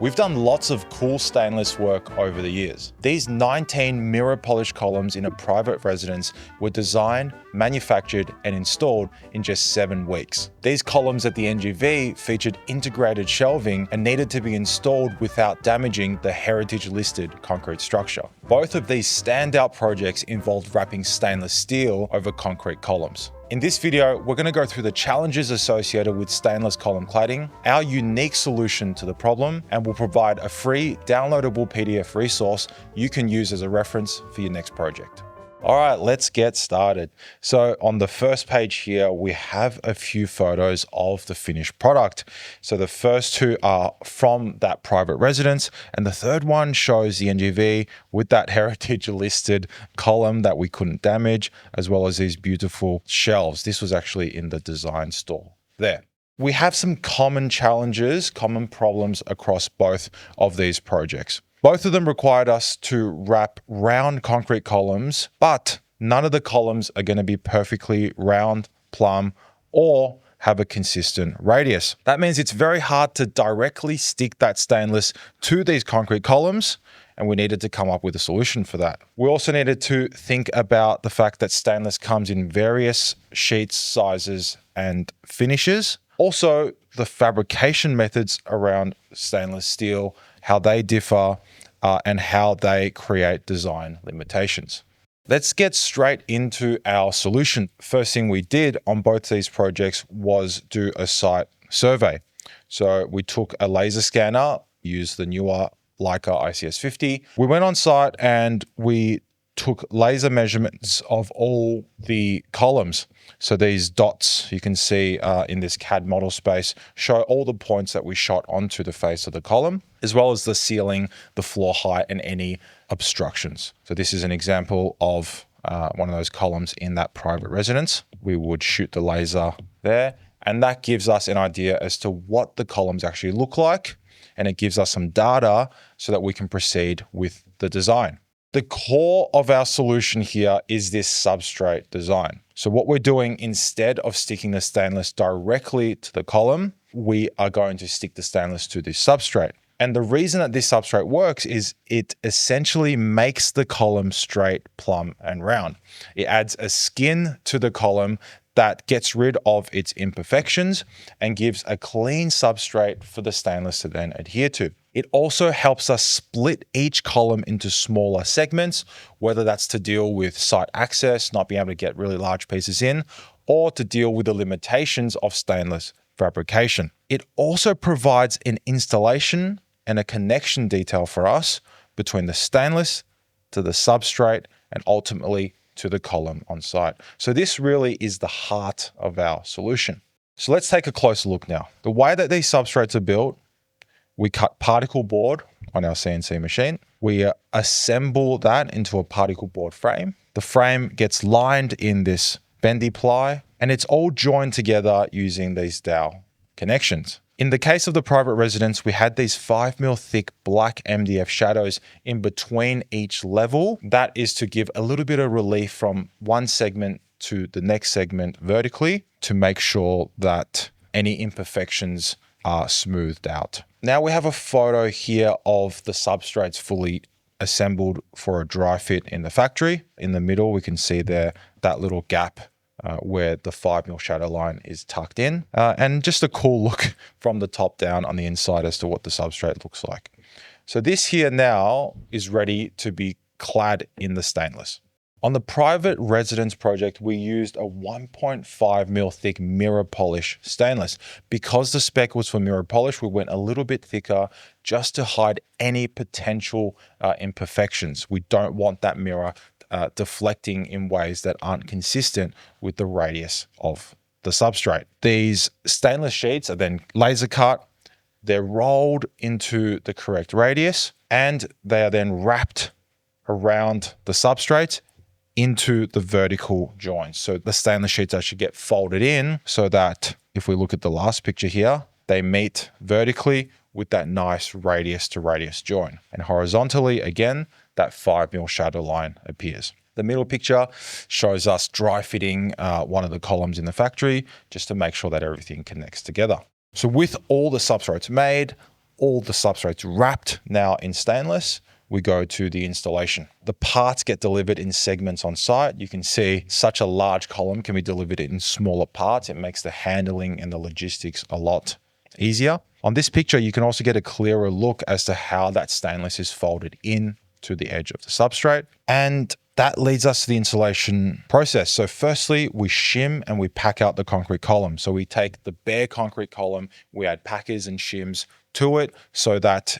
We've done lots of cool stainless work over the years. These 19 mirror polished columns in a private residence were designed, manufactured, and installed in just 7 weeks. These columns at the NGV featured integrated shelving and needed to be installed without damaging the heritage-listed concrete structure. Both of these standout projects involved wrapping stainless steel over concrete columns. In this video, we're going to go through the challenges associated with stainless column cladding, our unique solution to the problem, and we'll provide a free downloadable PDF resource you can use as a reference for your next project. All right, let's get started. So on the first page here, we have a few photos of the finished product. So the first 2 are from that private residence, and the third one shows the NGV with that heritage listed column that we couldn't damage, as well as these beautiful shelves. This was actually in the design store there. We have some common challenges, common problems across both of these projects. Both of them required us to wrap round concrete columns, but none of the columns are going to be perfectly round, plumb, or have a consistent radius. That means it's very hard to directly stick that stainless to these concrete columns, and we needed to come up with a solution for that. We also needed to think about the fact that stainless comes in various sheets, sizes, and finishes. Also, the fabrication methods around stainless steel, how they differ, and how they create design limitations. Let's get straight into our solution. First thing we did on both these projects was do a site survey. So we took a laser scanner, used the newer Leica ICS-50. We went on site and we took laser measurements of all the columns. So these dots you can see in this CAD model space show all the points that we shot onto the face of the column, as well as the ceiling, the floor height, and any obstructions. So this is an example of one of those columns in that private residence. We would shoot the laser there, and that gives us an idea as to what the columns actually look like, and it gives us some data so that we can proceed with the design. The core of our solution here is this substrate design. So what we're doing, instead of sticking the stainless directly to the column, we are going to stick the stainless to this substrate. And the reason that this substrate works is it essentially makes the column straight, plumb, and round. It adds a skin to the column that gets rid of its imperfections and gives a clean substrate for the stainless to then adhere to. It also helps us split each column into smaller segments, whether that's to deal with site access, not being able to get really large pieces in, or to deal with the limitations of stainless fabrication. It also provides an installation and a connection detail for us between the stainless to the substrate and ultimately to the column on site. So this really is the heart of our solution. So let's take a closer look now. The way that these substrates are built, we cut particle board on our CNC machine. We assemble that into a particle board frame. The frame gets lined in this bendy ply, and it's all joined together using these dowel connections. In the case of the private residence, we had these 5mm thick black MDF shadows in between each level. That is to give a little bit of relief from one segment to the next segment vertically to make sure that any imperfections are smoothed out. Now we have a photo here of the substrates fully assembled for a dry fit in the factory. In the middle, we can see there that little gap where the 5mm shadow line is tucked in, and just a cool look from the top down on the inside as to what the substrate looks like. So this here now is ready to be clad in the stainless. On the private residence project, we used a 1.5mm thick mirror polish stainless. Because the spec was for mirror polish, we went a little bit thicker just to hide any potential imperfections. We don't want that mirror deflecting in ways that aren't consistent with the radius of the substrate. These stainless sheets are then laser cut, they're rolled into the correct radius, and they are then wrapped around the substrate into the vertical joints. So the stainless sheets actually get folded in so that if we look at the last picture here, they meet vertically with that nice radius to radius join. And horizontally, again, that 5mm shadow line appears. The middle picture shows us dry fitting one of the columns in the factory just to make sure that everything connects together. So with all the substrates made, all the substrates wrapped now in stainless, we go to the installation. The parts get delivered in segments on site. You can see such a large column can be delivered in smaller parts. It makes the handling and the logistics a lot easier. On this picture, you can also get a clearer look as to how that stainless is folded in to the edge of the substrate. And that leads us to the installation process. So firstly, we shim and we pack out the concrete column. So we take the bare concrete column, we add packers and shims to it so that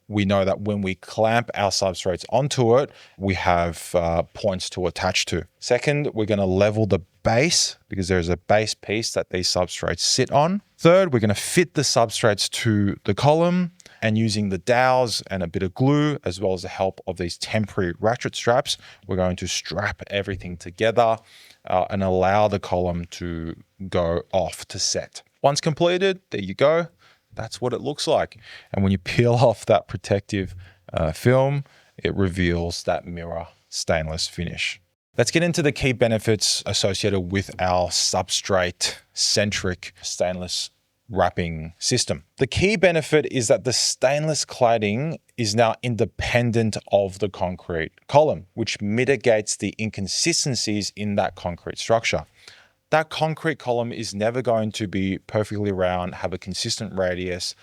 we know that when we clamp our substrates onto it, we have points to attach to. Second, we're going to level the base because there's a base piece that these substrates sit on. Third, we're going to fit the substrates to the column, and using the dowels and a bit of glue, as well as the help of these temporary ratchet straps, we're going to strap everything together and allow the column to go off to set. Once completed, there you go. That's what it looks like. And when you peel off that protective film, it reveals that mirror stainless finish. Let's get into the key benefits associated with our substrate-centric stainless wrapping system. The key benefit is that the stainless cladding is now independent of the concrete column, which mitigates the inconsistencies in that concrete structure. That concrete column is never going to be perfectly round, have a consistent radius,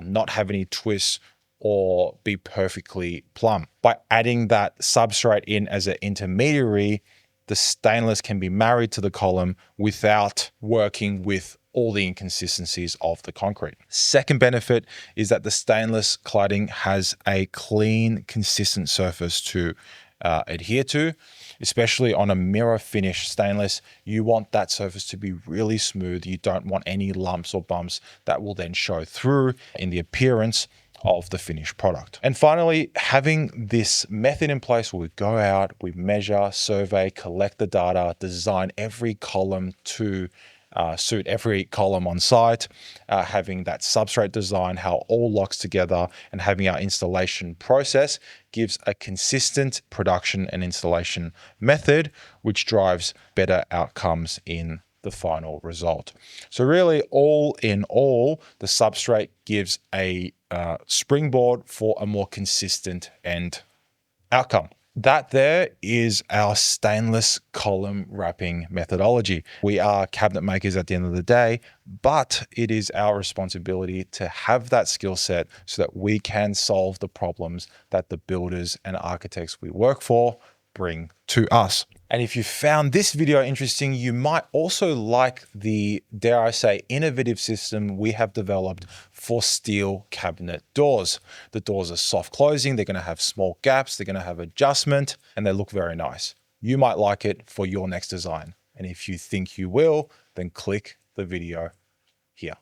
not have any twists, or be perfectly plumb. By adding that substrate in as an intermediary, the stainless can be married to the column without working with all the inconsistencies of the concrete. Second benefit is that the stainless cladding has a clean, consistent surface to adhere to, especially on a mirror finish stainless. You want that surface to be really smooth. You don't want any lumps or bumps that will then show through in the appearance of the finished product. And finally, having this method in place where we go out, we measure, survey, collect the data, design every column to suit every column on site, having that substrate design, how it all locks together, and having our installation process gives a consistent production and installation method, which drives better outcomes in the final result. So really, all in all, the substrate gives a springboard for a more consistent end outcome. That there is our stainless column wrapping methodology. We are cabinet makers at the end of the day, but it is our responsibility to have that skill set so that we can solve the problems that the builders and architects we work for bring to us. And if you found this video interesting, you might also like the, dare I say, innovative system we have developed for steel cabinet doors. The doors are soft closing, they're going to have small gaps, they're going to have adjustment, and they look very nice. You might like it for your next design. And if you think you will, then click the video here.